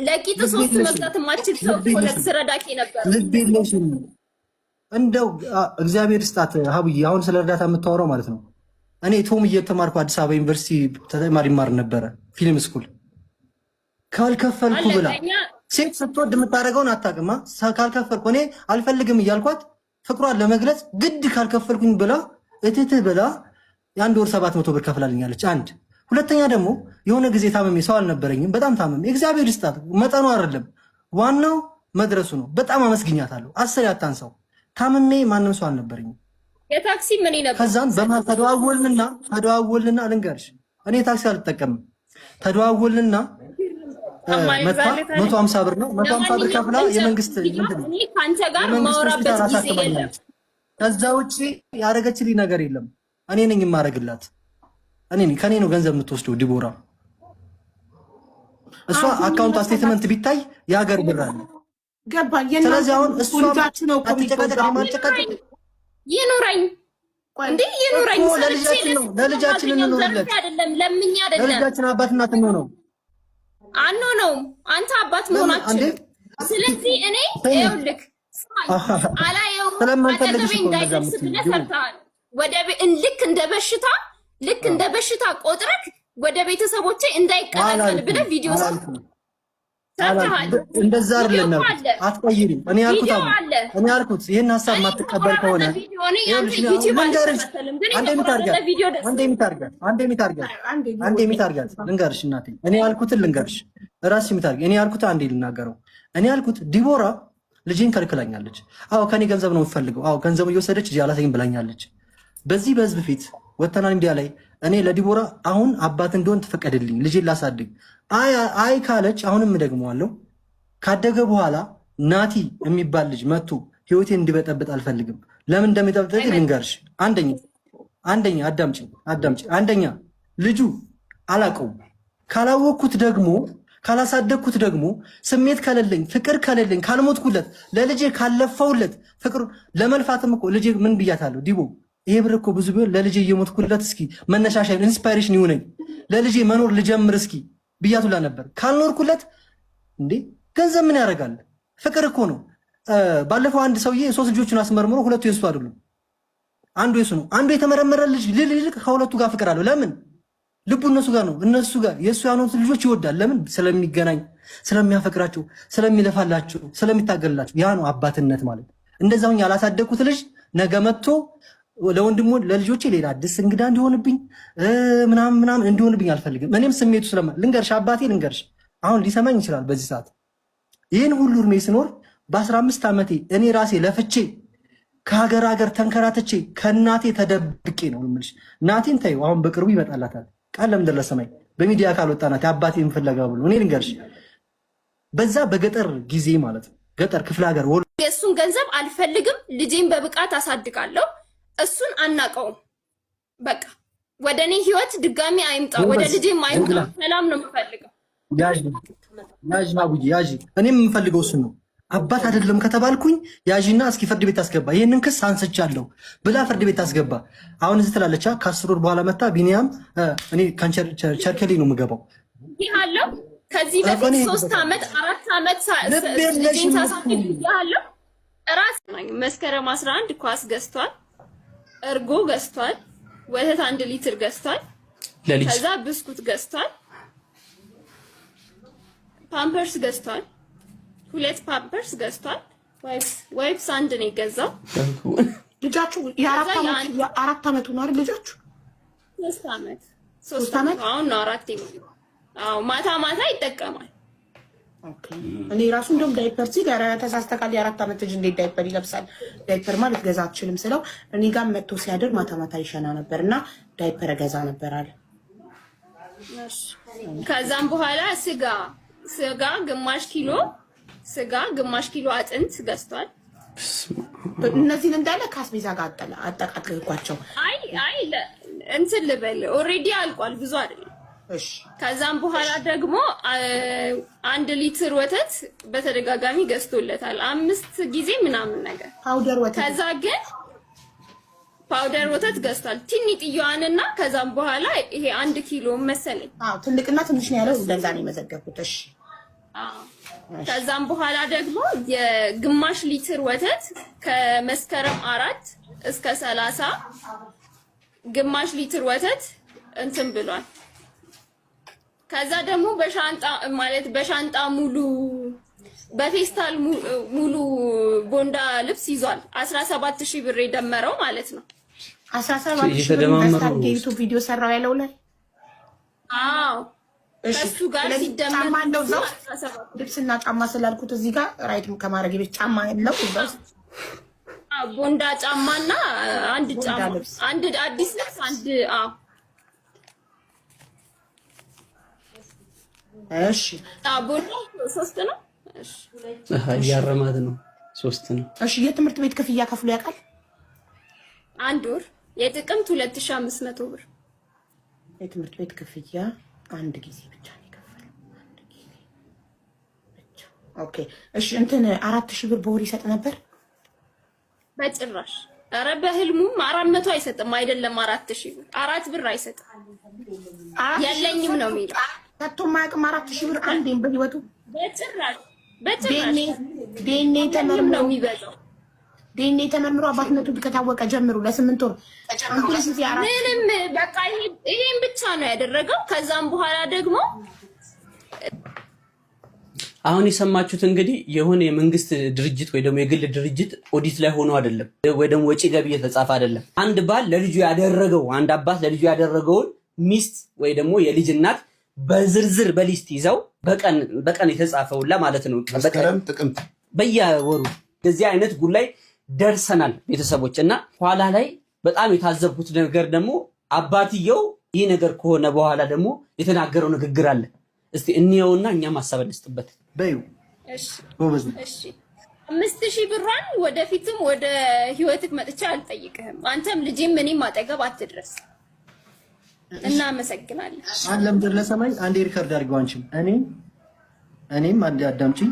ለቂጥ ሶስት መግዛት የማችል ሰው ሆነክ ስረዳክ ነበር። ልብ የለሽም እንደው እግዚአብሔር ስጣት ሀቡዬ። አሁን ስለ እርዳታ የምታወራው ማለት ነው። እኔ ቶም እየተማርኩ አዲስ አበባ ዩኒቨርሲቲ ተማሪ ማር ነበረ ፊልም ስኩል። ካልከፈልኩ ብላ ሴት ስትወድ የምታደርገውን አታውቅማ። ካልከፈልኩ እኔ አልፈልግም እያልኳት ፍቅሯን ለመግለጽ ግድ ካልከፈልኩኝ ብላ እትትህ ብላ የአንድ ወር 700 ብር ከፍላልኛለች። አንድ ሁለተኛ ደግሞ የሆነ ጊዜ ታመሜ ሰው አልነበረኝም። በጣም ታመሜ እግዚአብሔር ይስጣት። መጠኑ አይደለም ዋናው መድረሱ ነው። በጣም አመስግኛታለሁ። 10 ያታንሰው ታመሜ ማንም ሰው አልነበረኝም። የታክሲ ምን ነበር? ከዛን በመሀል ተደዋወልንና ልንገርሽ እኔ ታክሲ አልጠቀምም። ተደዋወልንና 150 ብር ነው 150 ብር ከፍላ የመንግስት እኔ ካንተ ጋር ማውራበት ጊዜ የለም። ከዛ ውጪ ያደረገችልኝ ነገር የለም። እኔ ነኝ የማረግላት። ከኔ ነው ገንዘብ የምትወስደው ዲቦራ። እሷ አካውንት ስቴትመንት ቢታይ የሀገር ብር አለ ገባኝ። ስለዚህ አሁን እሷ ይኑረኝ እንዴ ይኑረኝ። ለልጃችን እንኖርለት አይደለም ለምኛ አይደለም ለልጃችን አባት እናት ነው ነው አንተ አባት መሆናችን። ስለዚህ እኔ ይኸውልህ አላየው አጠገቤ እንዳይደርስ ብለህ ሰርተሃል። ልክ እንደ በሽታ ቆጥረክ ወደ ቤተሰቦቼ እንዳይቀላቀል ብለህ ቪዲዮ ሰርተሃል። እንደዛ አይደለም ነው አትቀይሪም። እኔ ያልኩት ይሄን ሀሳብ ማትቀበል ከሆነ አንዴ ሚታርጋት ልንገርሽ እናቴ። እኔ ያልኩትን ልንገርሽ እራስሽ ሚታርጋ። እኔ ያልኩት አንዴ ልናገረው። እኔ ያልኩት ዲቦራ ልጄን ከልክላኛለች። አዎ ከኔ ገንዘብ ነው የምፈልገው። አዎ ገንዘብ እየወሰደች እዚህ አላተኝም ብላኛለች። በዚህ በህዝብ ፊት ወተናል ሚዲያ ላይ እኔ ለዲቦራ አሁን አባት እንደሆን ትፈቀድልኝ ልጄን ላሳድግ አይ ካለች አሁንም ደግመዋለሁ። ካደገ በኋላ ናቲ የሚባል ልጅ መጥቶ ህይወቴን እንዲበጠብጥ አልፈልግም። ለምን እንደሚጠብጥ ልንገርሽ። አንደኛ አዳምጪ። አንደኛ ልጁ አላውቀውም። ካላወቅኩት ደግሞ ካላሳደግኩት ደግሞ ስሜት ከሌለኝ ፍቅር ከሌለኝ ካልሞትኩለት ለልጄ ካለፈውለት ፍቅር ለመልፋትም እኮ ልጄ ምን ብያታለሁ ዲቦ ይሄ ብር እኮ ብዙ ቢሆን ለልጄ እየሞትኩለት እስኪ መነሻሻ ኢንስፓይሬሽን ይሁነኝ ለልጄ መኖር ልጀምር እስኪ ብያቱላ ነበር። ካልኖርኩለት እንዴ ገንዘብ ምን ያደርጋል? ፍቅር እኮ ነው። ባለፈው አንድ ሰውዬ 3 ልጆቹን አስመርምሮ 2 የሱ አይደሉም፣ አንዱ የሱ ነው። አንዱ የተመረመረ ልጅ ልልቅ ከሁለቱ ጋር ፍቅር አለው። ለምን? ልቡ እነሱ ጋር ነው። እነሱ ጋር የሱ ያሉት ልጆች ይወዳል። ለምን? ስለሚገናኝ፣ ስለሚያፈቅራቸው፣ ስለሚለፋላቸው፣ ስለሚታገልላቸው። ያ ነው አባትነት ማለት። እንደዛው ያላሳደግኩት ልጅ ነገ መጥቶ ለወንድሙ ለልጆቼ ሌላ አዲስ እንግዳ እንዲሆንብኝ ምናምን እንዲሆንብኝ አልፈልግም። እኔም ስሜቱ ልንገርሽ አባቴ ልንገርሽ አሁን ሊሰማኝ ይችላል በዚህ ሰዓት። ይህን ሁሉ እድሜ ስኖር በ15 ዓመቴ እኔ ራሴ ለፍቼ ከሀገር ተንከራትቼ ከእናቴ ተደብቄ ነው የምልሽ። እናቴን ተይው አሁን በቅርቡ ይመጣላታል ቃል ለምድር ለሰማይ በሚዲያ ካልወጣናት አባቴ የምፈለጋ ብሎ እኔ ልንገርሽ በዛ በገጠር ጊዜ ማለት ነው ገጠር ክፍለ ሀገር የእሱን ገንዘብ አልፈልግም። ልጄን በብቃት አሳድጋለሁ። እሱን አናቀውም። በቃ ወደ እኔ ህይወት ድጋሚ አይምጣ፣ ወደ ልጄም አይምጣ። ሰላም ነው የምፈልገው። ያዥ እኔም የምፈልገው እሱን ነው። አባት አይደለም ከተባልኩኝ ያዥና እስኪ ፍርድ ቤት አስገባ፣ ይሄንን ክስ አንስቻለሁ ብላ ፍርድ ቤት አስገባ። አሁን እዚህ ትላለች። ከ10 ወር በኋላ መታ ቢኒያም እኔ ቸርኬሌ ነው የምገባው ይሃለው። ከዚህ በፊት 3 ዓመት 4 ዓመት ልጄን ሳሳድግ ይሃለው። ራስ መስከረም 11 ኳስ ገዝቷል፣ እርጎ ገዝቷል፣ ወተት 1 ሊትር ገዝቷል፣ ከዛ ብስኩት ገዝቷል፣ ፓምፐርስ ገዝቷል፣ 2 ፓምፐርስ ገዝቷል፣ ዋይፕስ 1 ነው የገዛው። ልጃችሁ የ4 ዓመት ነው አይደል? ልጃችሁ 3 ዓመት አሁን ነው 4 የሚሆነው። አዎ ማታ ይጠቀማል። ኦኬ እኔ ራሱ እንደውም ዳይፐር ሲል ተሳስተካል። የ4 ዓመት ልጅ እንዴት ዳይፐር ይለብሳል? ዳይፐር ማለት ገዛ አትችልም ስለው እኔ ጋር መጥቶ ሲያደር ማታ ይሸና ነበርና ዳይፐር ገዛ ነበር አለ። ከዛም በኋላ ስጋ ግማሽ ኪሎ አጥንት ገዝቷል። እነዚህን እንዳለ ካስቤዛ ጋር አጠቃቅልኳቸው። አይ እንትን ልበል ኦሬዲ አልቋል፣ ብዙ አይደለም። እሺ ከዛም በኋላ ደግሞ 1 ሊትር ወተት በተደጋጋሚ ገዝቶለታል፣ 5 ጊዜ ምናምን ነገር ፓውደር ወተት። ከዛ ግን ፓውደር ወተት ገዝቷል ትንጥዬዋንና ከዛም በኋላ ይሄ 1 ኪሎ መሰለኝ። ትልቅና ትንሽ ነው ያለው። እንደዛ ነው የመዘገብኩት። እሺ ከዛም በኋላ ደግሞ የግማሽ ሊትር ወተት ከመስከረም 4 እስከ 30 ግማሽ ሊትር ወተት እንትን ብሏል። ከዛ ደግሞ በሻንጣ ማለት በሻንጣ ሙሉ በፌስታል ሙሉ ቦንዳ ልብስ ይዟል። 17000 ብር የደመረው ማለት ነው። 17000 ብር በስታል ዩቲዩብ ቪዲዮ ሰራው ያለው ላይ አዎ እሱ ጋር ሲደመር ማነው ነው ልብስና ጫማ ስላልኩት እዚህ ጋር ራይት ከማድረግ ቤት ጫማ ያለው እዛው ቦንዳ ጫማና አንድ ጫማ አንድ አዲስ ልብስ አንድ እሺ ቦንዳ 3 ነው። እሺ ያረማት ነው 3 ነው። እሺ የትምህርት ቤት ክፍያ ከፍሎ ያውቃል? አንድ ወር የጥቅምት 2500 ብር የትምህርት ቤት ክፍያ አንድ ጊዜ ብቻ ነው የከፈለው። አንድ ጊዜ ብቻ። ኦኬ እሺ እንትን 4000 ብር በወር ይሰጥ ነበር? በጭራሽ። ኧረ በህልሙም 400 አይሰጥም። አይደለም 4000 ብር 4 ብር አይሰጥም። የለኝም ነው የሚለው። ከቶ ማያውቅም 4000 ብር አንዴም በህይወቱ በጭራሽ በጭራሽ። ዴኔ ተመርምሮ ነው የሚበዛው። ዴኔ ተመርምሮ አባትነቱ ከታወቀ ጀምሮ ለ8 ወር ምንም በቃ ይሄን ብቻ ነው ያደረገው። ከዛም በኋላ ደግሞ አሁን የሰማችሁት እንግዲህ የሆነ የመንግስት ድርጅት ወይ ደግሞ የግል ድርጅት ኦዲት ላይ ሆኖ አይደለም፣ ወይ ደግሞ ወጪ ገቢ የተጻፈ አይደለም። አንድ ባል ለልጁ ያደረገው አንድ አባት ለልጁ ያደረገውን ሚስት ወይ ደግሞ የልጅ እናት በዝርዝር በሊስት ይዘው በቀን የተጻፈውላ ማለት ነው። መስከረም ጥቅምት በየወሩ እንደዚህ አይነት ጉላይ ደርሰናል ቤተሰቦች። እና ኋላ ላይ በጣም የታዘብኩት ነገር ደግሞ አባትየው ይህ ነገር ከሆነ በኋላ ደግሞ የተናገረው ንግግር አለ። እስቲ እንየውና እኛም ሐሳብ እንስጥበት በዩ። እሺ 5000 ብሯን ወደፊትም ወደ ህይወትክ መጥቻ አልጠይቅህም። አንተም ልጅም እኔም አጠገብ አትድረስ። እናመሰግናለን። አለም ለሰማይ አንዴ ሪከርድ አድርገው አንቺም እኔም አንዴ አዳምጪኝ።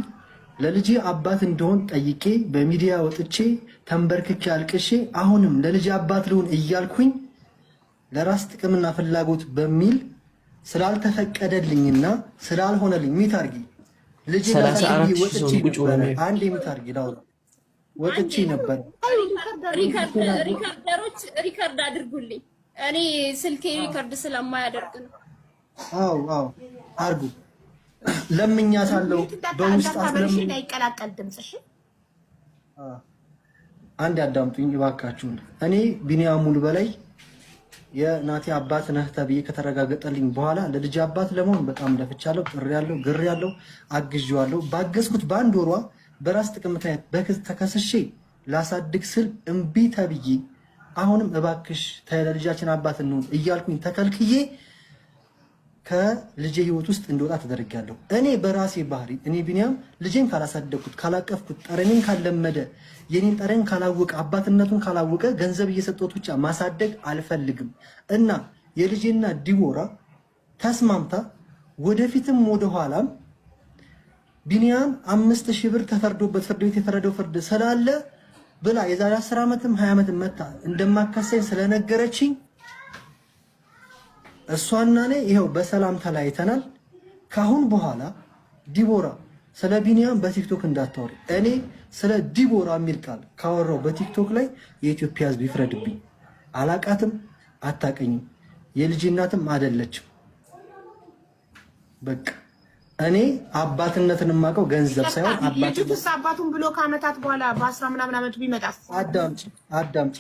ለልጄ አባት እንደሆን ጠይቄ በሚዲያ ወጥቼ ተንበርክኬ አልቅሼ አሁንም ለልጄ አባት ልሁን እያልኩኝ ለራስ ጥቅምና ፍላጎት በሚል ስላልተፈቀደልኝና ስላልሆነልኝ ሚታርጊ ልጄ ለታርጊ ወጥቼ ነበር። አንዴ ሚታርጊ ዳውራ ወጥቼ ነበር። ሪከርደሮች ሪከርድ አድርጉልኝ። እኔ ስልኬ ሪከርድ ስለማያደርግ ነው። አዎ አርጉ። ለምኛታለሁ በውስጥ አስለምን አይቀላቀል ድምጽሽ። አንድ አዳምጡኝ እባካችሁን። እኔ ቢኒያም ሙሉ በላይ የናቲ አባት ነህ ተብዬ ከተረጋገጠልኝ በኋላ ለልጅ አባት ለመሆን በጣም ለፍቻለሁ፣ ጥሬያለሁ፣ ግሬያለሁ፣ አግዤዋለሁ። ባገዝኩት በአንድ ወሯ በራስ ጥቅም ምክንያት በክስ ተከስሼ ላሳድግ ስል እምቢ ተብዬ አሁንም እባክሽ ለልጃችን አባት እንሁን እያልኩኝ ተከልክዬ ከልጄ ህይወት ውስጥ እንደወጣ ተደርጋለሁ። እኔ በራሴ ባህሪ እኔ ቢኒያም ልጄን ካላሳደግኩት፣ ካላቀፍኩት፣ ጠረኔን ካለመደ፣ የኔን ጠረን ካላወቀ፣ አባትነቱን ካላወቀ ገንዘብ እየሰጠሁት ብቻ ማሳደግ አልፈልግም እና የልጄና ዲቦራ ተስማምታ ወደፊትም ወደኋላም ቢኒያም 5000 ብር ተፈርዶበት ፍርድ ቤት የፈረደው ፍርድ ስላለ ብላ የዛሬ 10 ዓመትም 20 ዓመትም መታ እንደማካሰኝ ስለነገረችኝ እሷና እኔ ይሄው በሰላም ተለያይተናል። ካሁን በኋላ ዲቦራ ስለ ቢኒያም በቲክቶክ እንዳታወሪ። እኔ ስለ ዲቦራ የሚል ቃል ካወራው በቲክቶክ ላይ የኢትዮጵያ ሕዝብ ይፍረድብኝ። አላቃትም፣ አታቀኝም፣ የልጅ እናትም አይደለችም። በቃ እኔ አባትነትን የማውቀው ገንዘብ ሳይሆን አባቱን ብሎ ከዓመታት በኋላ በ10 ምናምን ዓመቱ ቢመጣስ? አዳምጪ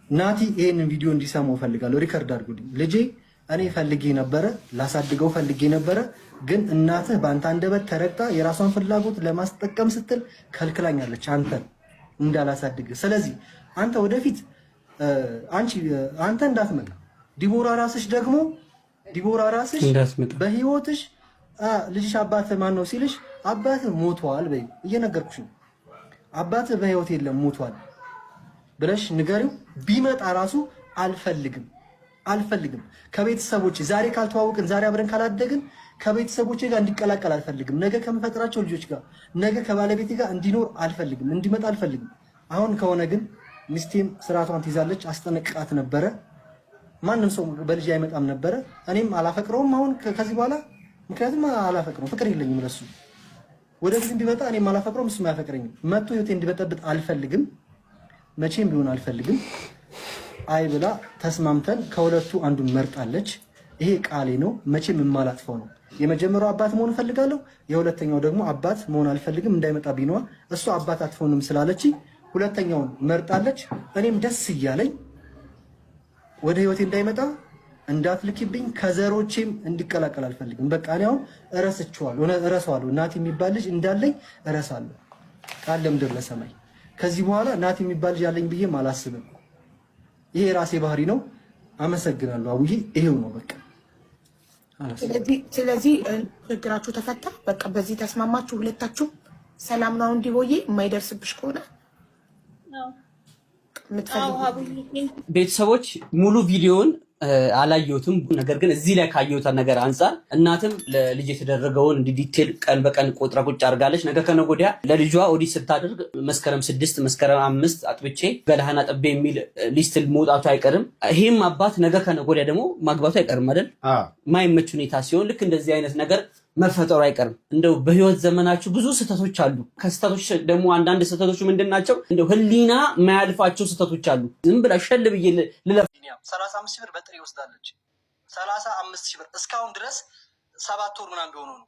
ናቲ፣ ይሄንን ቪዲዮ እንዲሰማው ፈልጋለሁ። ሪከርድ አድርጉልኝ። ልጄ እኔ ፈልጌ ነበረ፣ ላሳድገው ፈልጌ ነበረ፣ ግን እናትህ በአንተ አንደበት ተረግጣ የራሷን ፍላጎት ለማስጠቀም ስትል ከልክላኛለች አንተ እንዳላሳድግ። ስለዚህ አንተ ወደፊት አንተ እንዳትመጣ፣ ዲቦራ ራስሽ ደግሞ በህይወትሽ ልጅሽ አባትህ ማን ነው ሲልሽ አባትህ ሞቷል በይ። እየነገርኩሽ ነው። አባትህ በህይወት የለም ሞቷል ብለሽ ንገሪው። ቢመጣ ራሱ አልፈልግም ከቤተሰቦች ዛሬ ካልተዋወቅን፣ ዛሬ አብረን ካላደግን ከቤተሰቦቼ ጋር እንዲቀላቀል አልፈልግም። ነገ ከምፈጥራቸው ልጆች ጋር፣ ነገ ከባለቤቴ ጋር እንዲኖር አልፈልግም፣ እንዲመጣ አልፈልግም። አሁን ከሆነ ግን ሚስቴም ስርዓቷን ትይዛለች። አስጠነቅቃት ነበረ። ማንም ሰው በልጅ አይመጣም ነበረ። እኔም አላፈቅረውም አሁን ከዚህ በኋላ ምክንያቱም አላፈቅረውም፣ ፍቅር የለኝም ለሱ። ወደፊት ቢመጣ እኔ ማላፈቅረው እሱም አያፈቅረኝም። መጥቶ ህይወቴ እንዲበጠብጥ አልፈልግም፣ መቼም ቢሆን አልፈልግም። አይ ብላ ተስማምተን ከሁለቱ አንዱን መርጣለች። ይሄ ቃሌ ነው፣ መቼም የማላጥፈው ነው። የመጀመሪያው አባት መሆን እፈልጋለሁ፣ የሁለተኛው ደግሞ አባት መሆን አልፈልግም። እንዳይመጣ ቢነዋ እሱ አባት አትሆንም ስላለች ሁለተኛውን መርጣለች። እኔም ደስ እያለኝ ወደ ህይወቴ እንዳይመጣ እንዳትልኪብኝ ከዘሮቼም እንዲቀላቀል አልፈልግም። በቃ እኔ አሁን እረሳዋለሁ። ናቲ የሚባል ልጅ እንዳለኝ እረሳለሁ። ቃል ለምድር ለሰማይ። ከዚህ በኋላ ናቲ የሚባል ልጅ አለኝ ብዬም አላስብም። ይሄ የራሴ ባህሪ ነው። አመሰግናለሁ አቡዬ። ይሄው ነው በቃ። ስለዚህ ችግራችሁ ተፈታ። በቃ በዚህ ተስማማችሁ ሁለታችሁ። ሰላም ነው እንዲሆዬ የማይደርስብሽ ከሆነ ቤተሰቦች ሙሉ ቪዲዮውን አላየሁትም። ነገር ግን እዚህ ላይ ካየሁት ነገር አንጻር እናትም ለልጅ የተደረገውን እንዲ ዲቴል ቀን በቀን ቆጥራ ቁጭ አድርጋለች። ነገ ከነገ ወዲያ ለልጇ ኦዲት ስታደርግ መስከረም 6 መስከረም 5 አጥብቼ ገላህና ጠቤ የሚል ሊስት መውጣቱ አይቀርም። ይሄም አባት ነገ ከነገ ወዲያ ደግሞ ማግባቱ አይቀርም አይደል? ማይመች ሁኔታ ሲሆን ልክ እንደዚህ አይነት ነገር መፈጠሩ አይቀርም። እንደው በህይወት ዘመናችሁ ብዙ ስህተቶች አሉ። ከስህተቶች ደግሞ አንዳንድ ስህተቶች ምንድን ናቸው? እንደው ህሊና የማያልፋቸው ስህተቶች አሉ። ዝም ብላ ሸል ብዬ ልለፍ 35 ሺህ ብር በጥሬ ወስዳለች። 35 ሺህ ብር እስካሁን ድረስ 7 ወር ምናምን ቢሆኑ ነው።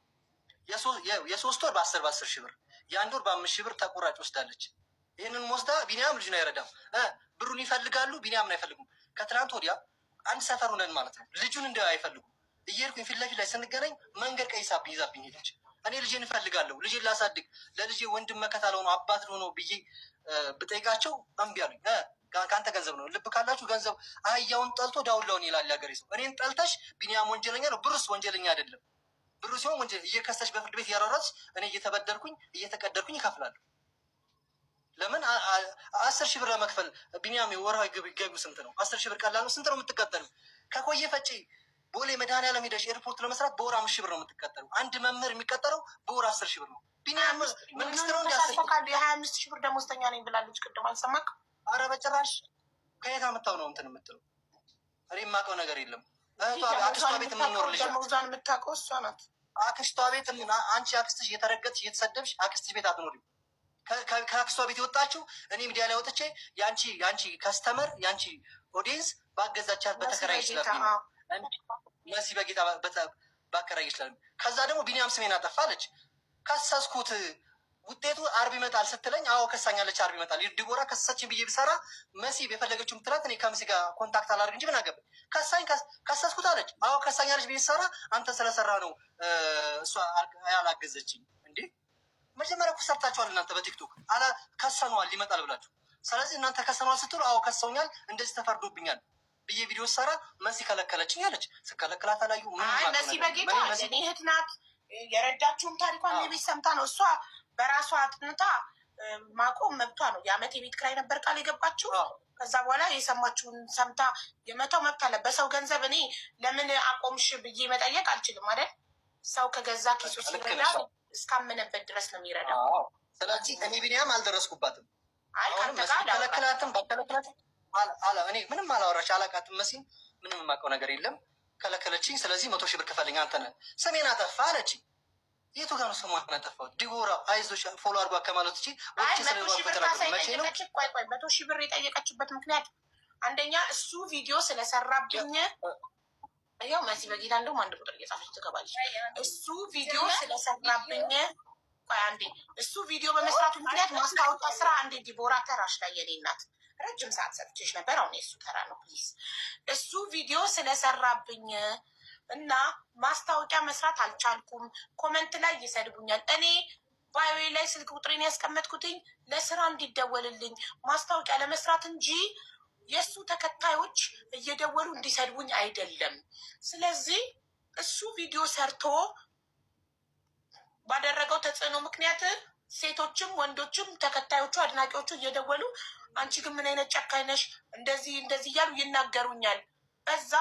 የሶስት ወር በ10 ሺህ ብር፣ የአንድ ወር በ5 ሺህ ብር ተቆራጭ ወስዳለች። ይህንን ወስዳ ቢኒያም ልጅ ነው አይረዳም። ብሩን ይፈልጋሉ፣ ቢኒያምን አይፈልጉም። ከትናንት ወዲያ አንድ ሰፈር ሆነን ማለት ነው። ልጁን እንደ አይፈልጉም። እየሄድኩኝ ፊት ለፊት ላይ ስንገናኝ መንገድ ቀይሳብኝ ይዛብኝ ሄደች። እኔ ልጄን እፈልጋለሁ፣ ልጄን ላሳድግ፣ ለልጄ ወንድም መከታ ለሆነ አባት ለሆነው ብዬ ብጠይቃቸው እምቢ አሉኝ። ከአንተ ገንዘብ ነው፣ ልብ ካላችሁ ገንዘብ አህያውን ጠልቶ ዳውላውን ይላል ያገሬ ሰው። እኔን ጠልተሽ ቢኒያም ወንጀለኛ ነው፣ ብሩስ ወንጀለኛ አይደለም። ብሩ ሲሆን ወንጀል እየከሰሽ በፍርድ ቤት ያራራች፣ እኔ እየተበደርኩኝ እየተቀደርኩኝ ይከፍላለሁ። ለምን 10 ሺህ ብር ለመክፈል ቢኒያም ወርሃዊ ገቢው ስንት ነው? 10 ሺህ ብር ቀላል ነው። ስንት ነው የምትቀጠሉ? ከኮየ ፈጪ ቦሌ መድኃኒዓለም ሄደሽ ኤርፖርት ለመስራት በወር 5 ሺህ ብር ነው የምትቀጠለው። አንድ መምህር የሚቀጠረው በወር 10 ሺህ ብር ነው። ቢኒያም መንግስት ነው እንዲያሰኝ 25 ሺህ ብር ደሞዝተኛ ነኝ ብላለች። ቅድም አልሰማክም? አረ በጭራሽ። ከየት አመጣው ነው እንትን የምትለው? እኔ የማውቀው ነገር የለም። አክስቷ ቤት የምንኖር ልጅ ደሞዟን የምታውቀው እሷ ናት። አክስቷ ቤት አንቺ አክስትሽ እየተረገጥሽ እየተሰደብሽ አክስትሽ ቤት አትኖሪም። ከአክስቷ ቤት የወጣችው እኔ ሚዲያ ላይ ወጥቼ የአንቺ ከስተመር የአንቺ ኦዲየንስ ባገዛቻት በተከራይ ይችላል መሲ በጌታ ባከራይ ይችላል። ከዛ ደግሞ ቢኒያም ስሜን አጠፋለች። ከሰስኩት ውጤቱ አርብ ይመጣል ስትለኝ አዎ ከሳኛለች፣ አርብ ይመጣል። ዲቦራ ከሰሰችን ብዬ ብሰራ መሲ የፈለገችው ምትላት እኔ ከመሲ ጋር ኮንታክት አላደርግ እንጂ ምን አገባኝ። ከሰስኩት አለች። አዎ ከሳኛለች ብዬ ሰራ አንተ ስለሰራ ነው እሷ ያላገዘችኝ። እንዴ መጀመሪያ እኮ ሰርታችኋል እናንተ በቲክቶክ ከሰነዋል ይመጣል ብላችሁ። ስለዚህ እናንተ ከሰነዋል ስትሉ አዎ ከሰውኛል፣ እንደዚህ ተፈርዶብኛል ብዬ ቪዲዮ ሰራ መሲ ከለከለችኝ አለች። ስከለክላት አላዩ መሲ በጌታ እኔ እህት ናት። የረዳችሁም ታሪኳን የቤት ሰምታ ነው እሷ በራሷ አጥንታ ማቆም መብቷ ነው። የአመት የቤት ኪራይ ነበር ቃል የገባችው። ከዛ በኋላ የሰማችሁን ሰምታ የመተው መብት አለ። በሰው ገንዘብ እኔ ለምን አቆምሽ ብዬ መጠየቅ አልችልም አይደል? ሰው ከገዛ ኪሱ ሲረዳ እስካመነበት ድረስ ነው የሚረዳው። ስለዚህ እኔ ቢኒያም አልደረስኩባትም። ከለክላትም በከለክላት እኔ ምንም አላወራች አላቃትም። መሲም ምንም የማውቀው ነገር የለም። ከለከለችኝ። ስለዚህ 100 ሺህ ብር ክፈልኝ አንተ ነህ ስሜን አጠፋ አለችኝ። የቱ ጋር ነው ስሟን ያጠፋሁት? ዲቦራ አይዞሽ ፎሎ አድርጓ ከማለት ውጪ ቆይ 100 ሺህ ብር የጠየቀችበት ምክንያት አንደኛ እሱ ቪዲዮ ስለሰራብኝ ያው መሲ በጌታ እንደውም አንድ ቁጥር እየጻፈች ትገባለች። እሱ ቪዲዮ ስለሰራብኝ ቆይ አንዴ እሱ ቪዲዮ በመስራቱ ምክንያት ማስታወቂያ ስራ አንዴ ዲቦራ ተራሽ ላይ የኔ እናት ረጅም ሰዓት ሰጥቼሽ ነበር። አሁን የሱ ተራ ነው ፕሊዝ። እሱ ቪዲዮ ስለሰራብኝ እና ማስታወቂያ መስራት አልቻልኩም። ኮመንት ላይ ይሰድቡኛል። እኔ ባዮ ላይ ስልክ ቁጥሬን ያስቀመጥኩትኝ ለስራ እንዲደወልልኝ ማስታወቂያ ለመስራት እንጂ የእሱ ተከታዮች እየደወሉ እንዲሰድቡኝ አይደለም። ስለዚህ እሱ ቪዲዮ ሰርቶ ባደረገው ተጽዕኖ ምክንያት ሴቶችም ወንዶችም ተከታዮቹ አድናቂዎቹ እየደወሉ አንቺ ግን ምን አይነት ጨካኝ ነሽ እንደዚህ እንደዚህ እያሉ ይናገሩኛል። በዛ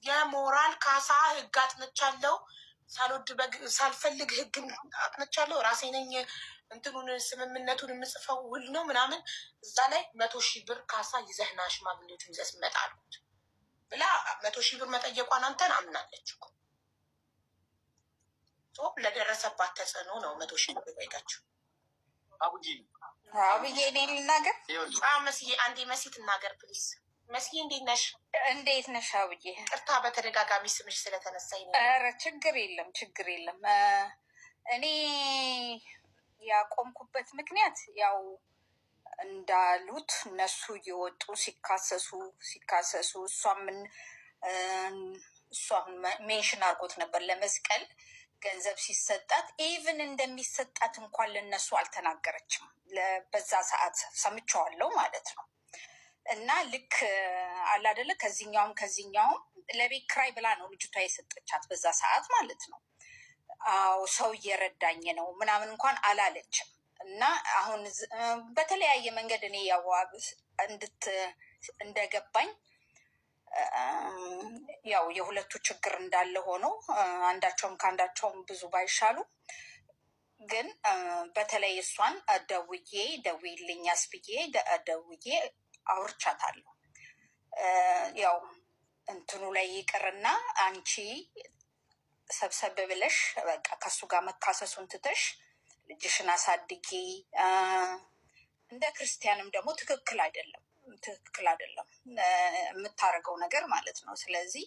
የሞራል ካሳ ህግ አጥንቻለሁ። ሳልፈልግ ህግ አጥንቻለሁ። ራሴ ነኝ እንትኑን ስምምነቱን የምጽፈው ውል ነው ምናምን። እዛ ላይ 100 ሺህ ብር ካሳ ይዘህና ሽማግሌዎቹን ይዘህ ስመጣ አሉት ብላ 100 ሺህ ብር መጠየቋን አንተን አምናለች እኮ ለደረሰባት ተጽዕኖ ነው 100 ሺህ ጠይቃችሁ። አብዬ እኔ ልናገር? መስዬ አንዴ መሲ ትናገር ፕሊስ። መስዬ እንዴት ነሽ? እንዴት ነሽ አብዬ? ቅርታ በተደጋጋሚ ስምሽ ስለተነሳኝ ነው። ኧረ ችግር የለም ችግር የለም። እኔ ያቆምኩበት ምክንያት ያው እንዳሉት እነሱ እየወጡ ሲካሰሱ እሷም ሜንሽን አድርጎት ነበር ለመስቀል ገንዘብ ሲሰጣት ኢቭን እንደሚሰጣት እንኳን ለነሱ አልተናገረችም። በዛ ሰዓት ሰምቼዋለሁ ማለት ነው። እና ልክ አላደለ ከዚህኛውም ለቤት ክራይ ብላ ነው ልጅቷ የሰጠቻት በዛ ሰዓት ማለት ነው። አዎ ሰው እየረዳኝ ነው ምናምን እንኳን አላለችም። እና አሁን በተለያየ መንገድ እኔ ያው እንደገባኝ ያው የሁለቱ ችግር እንዳለ ሆኖ አንዳቸውም ከአንዳቸውም ብዙ ባይሻሉ ግን በተለይ እሷን ደውዪልኝ አስብዬ ደውዬ አውርቻታለሁ። ያው እንትኑ ላይ ይቅርና አንቺ ሰብሰብ ብለሽ በቃ ከሱ ጋር መካሰሱን ትተሽ ልጅሽን አሳድጊ። እንደ ክርስቲያንም ደግሞ ትክክል አይደለም የምታደርገው ነገር ማለት ነው። ስለዚህ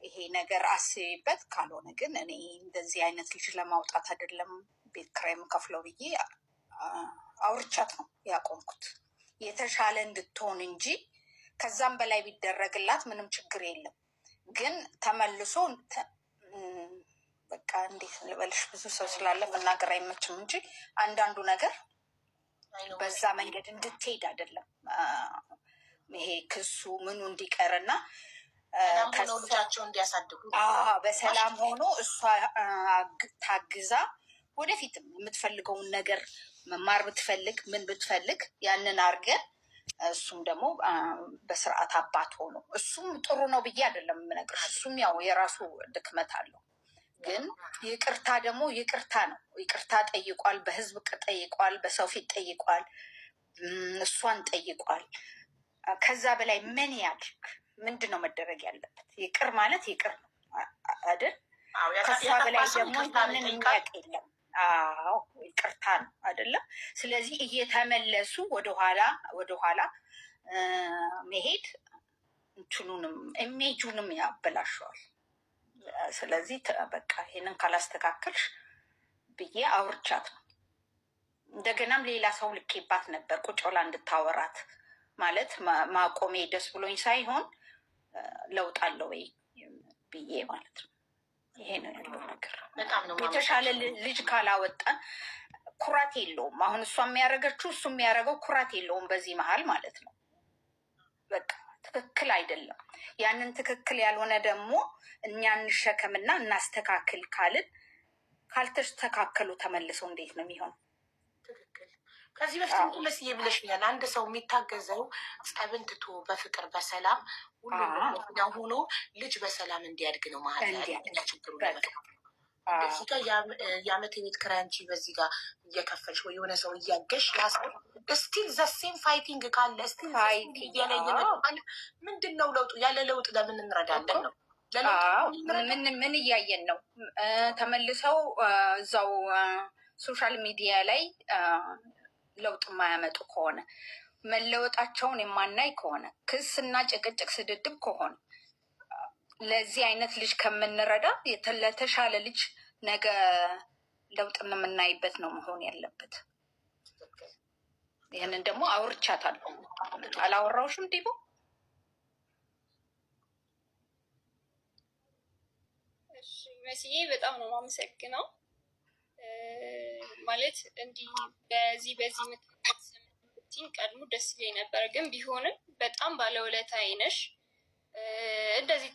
ይሄ ነገር አስቤበት፣ ካልሆነ ግን እኔ እንደዚህ አይነት ልጅ ለማውጣት አይደለም ቤት ኪራይ የምከፍለው ብዬ አውርቻት ነው ያቆምኩት። የተሻለ እንድትሆን እንጂ ከዛም በላይ ቢደረግላት ምንም ችግር የለም። ግን ተመልሶ በቃ እንዴት ልበልሽ፣ ብዙ ሰው ስላለ መናገር አይመችም እንጂ አንዳንዱ ነገር በዛ መንገድ እንድትሄድ አይደለም። ይሄ ክሱ ምኑ እንዲቀርና ልጃቸው እንዲያሳድጉ በሰላም ሆኖ እሷ ታግዛ ወደፊትም የምትፈልገውን ነገር መማር ብትፈልግ ምን ብትፈልግ ያንን አድርገን እሱም ደግሞ በስርዓት አባት ሆኖ እሱም ጥሩ ነው ብዬ አይደለም የምነግርሽ። እሱም ያው የራሱ ድክመት አለው። ግን ይቅርታ ደግሞ ይቅርታ ነው። ይቅርታ ጠይቋል፣ በህዝብ ጠይቋል፣ በሰው ፊት ጠይቋል፣ እሷን ጠይቋል። ከዛ በላይ ምን ያድርግ? ምንድን ነው መደረግ ያለበት? ይቅር ማለት ይቅር ነው አይደል? ከዛ በላይ ደግሞ ማንን የሚያውቅ የለም። አዎ ይቅርታ ነው አይደለም? ስለዚህ እየተመለሱ ወደኋላ መሄድ እንትኑንም ኢሜጁንም ያበላሸዋል። ስለዚህ በቃ ይሄንን ካላስተካከልሽ ብዬ አውርቻት ነው። እንደገናም ሌላ ሰው ልኬባት ነበር ቁጭ ብላ እንድታወራት ማለት ማቆሜ ደስ ብሎኝ ሳይሆን ለውጥ አለው ወይ ብዬ ማለት ነው። ይሄ ነው ያለው ነገር። የተሻለ ልጅ ካላወጣን ኩራት የለውም። አሁን እሷ የሚያደርገችው እሱ የሚያደርገው ኩራት የለውም በዚህ መሀል ማለት ነው። በቃ ትክክል አይደለም። ያንን ትክክል ያልሆነ ደግሞ እኛ እንሸከምና እናስተካክል ካልን ካልተስተካከሉ ተመልሰው እንዴት ነው የሚሆን? ከዚህ በፊት መስዬ ብለሽኛል። አንድ ሰው የሚታገዘው ጸብን ትቶ በፍቅር በሰላም ሁሉም ሆኖ ልጅ በሰላም እንዲያድግ ነው። መሀል ችግሩ እዚህ ጋር የአመት የቤት ኪራይ አንቺ በዚህ ጋር እየከፈልሽ ወይ የሆነ ሰው እያገሽ ስቲል ዘሴም ፋይቲንግ ካለ ስቲል እየለየ ምንድን ነው ለውጡ? ያለ ለውጥ ለምን እንረዳለን ነው? ምን እያየን ነው? ተመልሰው እዛው ሶሻል ሚዲያ ላይ ለውጥ የማያመጡ ከሆነ መለወጣቸውን የማናይ ከሆነ ክስና ጭቅጭቅ ስድድብ ከሆነ ለዚህ አይነት ልጅ ከምንረዳ ለተሻለ ልጅ ነገ ለውጥ የምናይበት ነው መሆን ያለበት። ይህንን ደግሞ አውርቻታለሁ። አላወራሁሽም ዲቦ? እሺ መስዬ በጣም ነው የማመሰግነው። ማለት እንዲህ በዚህ ምትኝ ቀድሞ ደስ ይለኝ ነበር፣ ግን ቢሆንም በጣም ባለውለታዬ ነሽ። እንደዚህ